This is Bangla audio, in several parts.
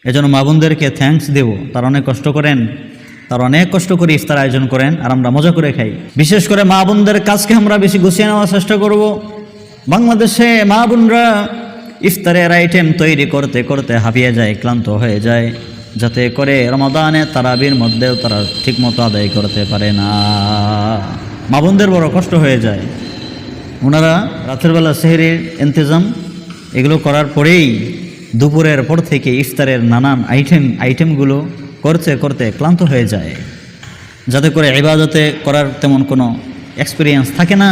এজন্য মা বোনদেরকে থ্যাঙ্কস দেব, তারা অনেক কষ্ট করেন, তারা অনেক কষ্ট করে ইফতার আয়োজন করেন আর আমরা মজা করে খাই। বিশেষ করে মা বোনদের কাজকে আমরা বেশি গুছিয়ে নেওয়ার চেষ্টা করব। বাংলাদেশে মা বোনরা ইফতারের আইটেম তৈরি করতে করতে হাঁপিয়ে যায়, ক্লান্ত হয়ে যায়, যাতে করে রমাদানে তারাবির মধ্যেও তারা ঠিকমতো আদায় করতে পারে না। মা বোনদের বড় কষ্ট হয়ে যায়। ওনারা রাতের বেলা সেহরির ইন্তজাম এগুলো করার পরেই দুপুরের পর থেকে ইফতারের নানান আইটেমগুলো করতে করতে ক্লান্ত হয়ে যায়, যাতে করে ইবাদতে করার তেমন কোনো এক্সপিরিয়েন্স থাকে না।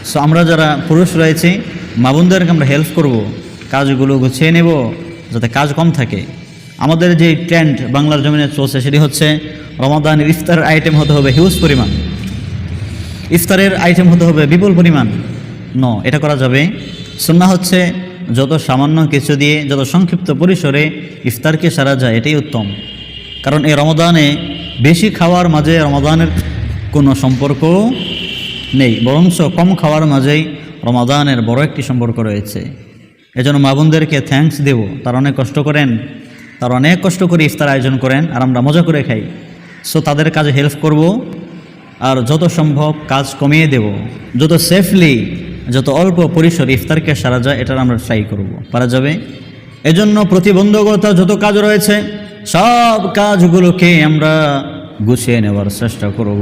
সো আমরা যারা পুরুষ রয়েছি মা বোনদেরকে আমরা হেল্প করব, কাজগুলো গুছিয়ে নেব যাতে কাজ কম থাকে। আমাদের যে ট্রেন্ড বাংলার জমিনে চলছে সেটি হচ্ছে রমাদানের ইফতারের আইটেম হতে হবে হিউজ পরিমাণ, ইফতারের আইটেম হতে হবে বিপুল পরিমাণ। এটা করা যাবে। সুন্নাহ হচ্ছে যত সামান্য কিছু দিয়ে, যত সংক্ষিপ্ত পরিসরে ইফতারকে সারা যায় এটাই উত্তম। কারণ এই রমাদানে বেশি খাওয়ার মাঝে রমাদানের কোনো সম্পর্ক নেই, বরঞ্চ কম খাওয়ার মাঝেই রমাদানের বড় একটি সম্পর্ক রয়েছে। এজন্য মা বোনদেরকে থ্যাঙ্কস দেব, তারা অনেক কষ্ট করেন, তারা অনেক কষ্ট করে ইফতার আয়োজন করেন আর আমরা মজা করে খাই। সো তাদের কাজে হেল্প করব আর যত সম্ভব কাজ কমিয়ে দেব, যত সেফলি, যত অল্প পরিসর ইফতারকে সারা যায় এটার আমরা ট্রাই করব, পারা যাবে। এজন্য প্রতিবন্ধকতা যত কাজ রয়েছে সব কাজগুলোকে আমরা গুছিয়ে নেওয়ার চেষ্টা করব।